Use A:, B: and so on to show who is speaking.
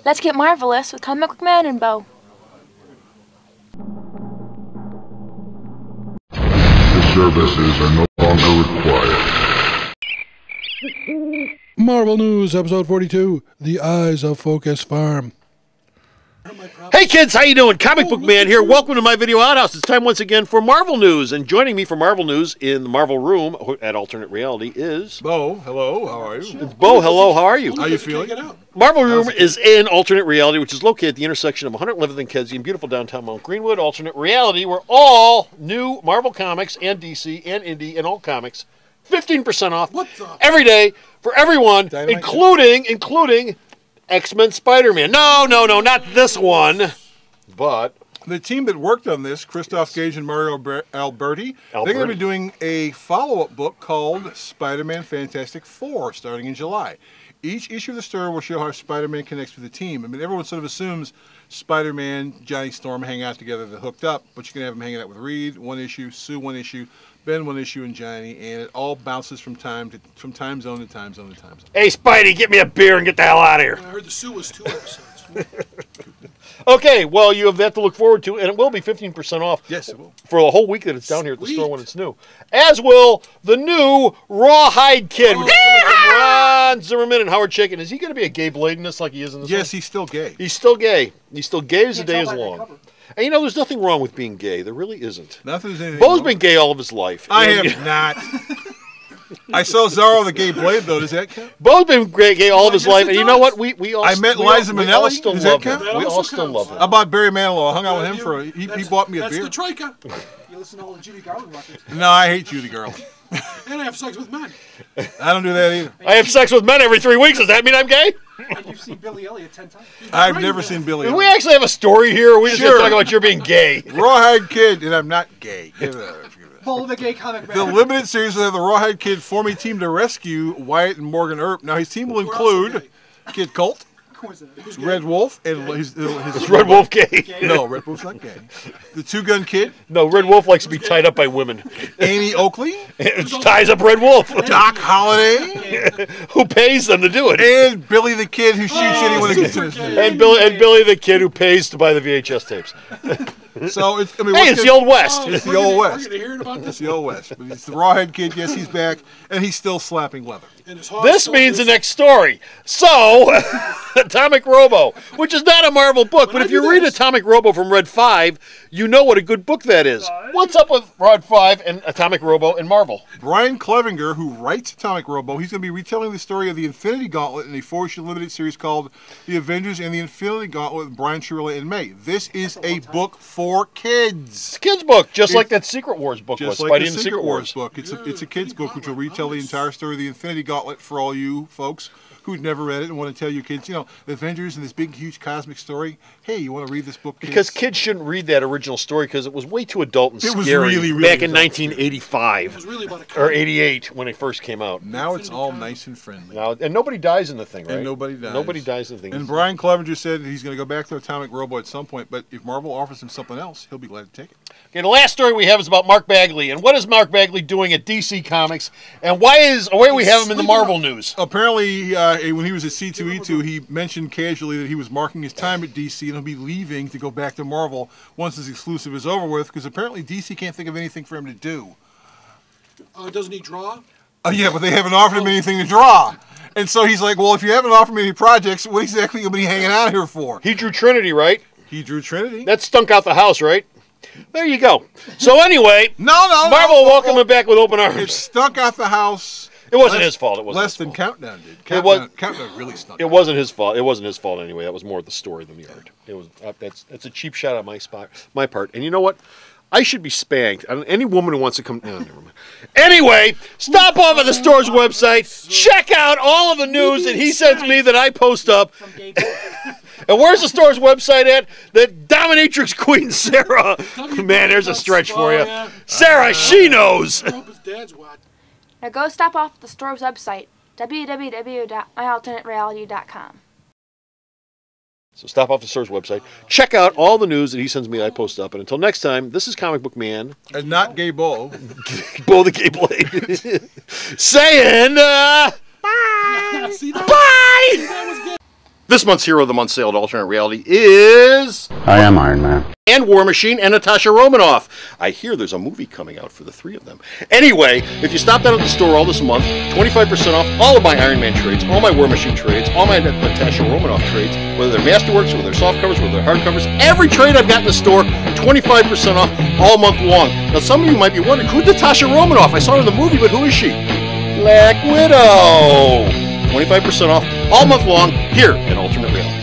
A: Let's get marvelous with Comic Book Man and Bo.
B: The services are no longer required.
C: Marvel News, episode 42, The Eyes of Focus Farm.
D: Hey kids, how you doing? Comic Book Man here. Welcome to my video outhouse. It's time once again for Marvel News. And joining me for Marvel News in the Marvel Room at Alternate Reality is...
C: Bo, hello, how are you?
D: It's Bo, hello, how are you?
C: How you feeling?
D: Marvel Room is in Alternate Reality, which is located at the intersection of 111th and Kedzie in beautiful downtown Mount Greenwood. Alternate Reality, where all new Marvel comics and DC and Indie and all comics, 15% off every day for everyone, including X-Men Spider-Man. No, not this one, but...
C: The team that worked on this, Christoph Gage and Mario Alberti, they're going to be doing a follow-up book called Spider-Man Fantastic Four, starting in July. Each issue of the story will show how Spider-Man connects with the team. I mean, everyone sort of assumes Spider-Man, Johnny Storm hang out together, they're hooked up, but you can have them hanging out with Reed, one issue, Sue, one issue, Ben, one issue, and Johnny, and it all bounces from time zone to time zone to time zone.
D: Hey, Spidey, get me a beer and get the hell out of here.
E: I heard the Sue was 2 episodes.
D: Okay, well, you have that to look forward to, and it will be 15% off.
C: Yes, it will.
D: For the whole week that it's down here at the store when it's new. As will the new Rawhide Kid, which is coming from Ron Zimmerman and Howard Chaykin. Is he going to be a gay blade in this like he is in this one?
C: Yes, he's still gay.
D: He's still gay. He's still gay as the day is long. And you know, there's nothing wrong with being gay. There really isn't.
C: Nothing's anything
D: Bo's
C: wrong.
D: been gay all of his life.
C: I have not. I saw Zorro the Gay Blade, though. Does that count?
D: Bo's been gay all of his life, and you know what? We all
C: I met Liza Minnelli.
D: still
C: Does that
D: love
C: count?
D: him. We all still love him.
C: How about Barry Manilow? I hung out with him for he bought me a beer.
E: That's the Troika. You listen to all the Judy Garland records.
C: No, I hate Judy Garland.
E: And I have sex with men.
C: I don't do that either.
D: I have sex with men every 3 weeks. Does that mean I'm gay?
E: And you've seen Billy Elliot 10 times.
C: I've never seen Billy.
D: Do we actually have a story here? Or we just
C: Sure.
D: gonna talk about your being gay.
C: Rawhide Kid, and I'm not gay. Give it up.
E: Bo, the gay comic man.
C: The limited series will have the Rawhide Kid form a team to rescue Wyatt and Morgan Earp. Now, his team will include Kid Colt, Red Wolf, and his
D: Is Red Wolf gay?
C: No, Red Wolf's not gay. The Two-Gun Kid,
D: No, Red Wolf likes to be tied up by women.
C: Annie Oakley,
D: It ties up Red Wolf.
C: Doc Holliday,
D: Who pays them to do it?
C: and Billy the Kid, who shoots anyone who gets in his face.
D: And Billy the Kid who pays to buy the VHS tapes.
C: So it's, I mean,
D: Hey, it's the Old West.
C: It's the Old West.
E: We're going to hear about
C: It's
E: this.
C: the Old West. But it's the Rawhide Kid. Yes, he's back, and he's still slapping leather.
D: This means the next story. So, Atomic Robo, which is not a Marvel book, but if you read Atomic Robo from Red 5, you know what a good book that is. What's up with Red 5 and Atomic Robo and Marvel?
C: Brian Clevenger, who writes Atomic Robo, he's going to be retelling the story of the Infinity Gauntlet in a 4-issue limited series called The Avengers and the Infinity Gauntlet with Brian Chirilla in May. This is a book for kids.
D: It's a kid's book, just like that Secret Wars book was,
C: Just
D: Spidey
C: like the
D: and the
C: Secret
D: Secret
C: Wars
D: Wars.
C: book. It's a kid's book which will retell the entire story of the Infinity Gauntlet for all you folks who've never read it and want to tell your kids, you know, the Avengers and this big, huge cosmic story. Hey, you want to read this book, kids?
D: Because kids shouldn't read that original story because it was way too adult and
C: It was
D: scary
C: really, really
D: back in
C: adult.
D: 1985
E: It was really about a
D: or
E: comic.
D: 88 when it first came out.
C: Now it's all nice and friendly.
D: Now, and nobody dies in the thing, right?
C: And nobody dies.
D: Nobody dies in the thing.
C: And Brian Clevenger said he's going to go back to Atomic Robo at some point, but if Marvel offers him something else, he'll be glad to take it.
D: Okay, the last story we have is about Mark Bagley. And what is Mark Bagley doing at DC Comics? And why we have him in the Marvel news?
C: Apparently, when he was at C2E2, he mentioned casually that he was marking his time at DC and he'll be leaving to go back to Marvel once his exclusive is over with, because apparently DC can't think of anything for him to do.
E: Doesn't he draw?
C: Yeah, but they haven't offered him anything to draw. And so he's like, well, if you haven't offered me any projects, what exactly am I hanging out here for?
D: He drew Trinity, right?
C: He drew Trinity.
D: That stunk out the house, right? There you go. So anyway,
C: No,
D: Marvel welcomed him back with open
C: It
D: arms.
C: stunk out the house.
D: It wasn't his fault. It wasn't
C: Less
D: his
C: than
D: fault.
C: Countdown did. Countdown really stunk.
D: It wasn't his fault. It wasn't his fault anyway. That was more the story than the art. It was that's a cheap shot on my part. And you know what? I should be spanked. Any woman who wants to come... No, never mind. Anyway, stop off at the store's website. Check out all of the news that he sends me that I post up. And where's the store's website at? The dominatrix queen, Sarah. Man, there's a stretch for you. Sarah, she knows.
E: I hope his dad's watching.
A: Now go stop off at the store's website, www.myalternatereality.com.
D: So stop off the store's website. Check out all the news that he sends me that I post up. And until next time, this is Comic Book Man.
C: And not Gay Bo.
D: Bo the Gay Blade. Saying,
E: See that?
D: bye!
E: That was good.
D: This month's Hero of the Month sale at Alternate Reality is...
B: I am Iron Man.
D: And War Machine and Natasha Romanoff. I hear there's a movie coming out for the three of them. Anyway, if you stop down at the store all this month, 25% off all of my Iron Man trades, all my War Machine trades, all my Natasha Romanoff trades, whether they're Masterworks, whether they're soft covers, whether they're hard covers, every trade I've got in the store, 25% off all month long. Now some of you might be wondering, who's Natasha Romanoff? I saw her in the movie, but who is she? Black Widow. 25% off all month long here at Alternate Reality.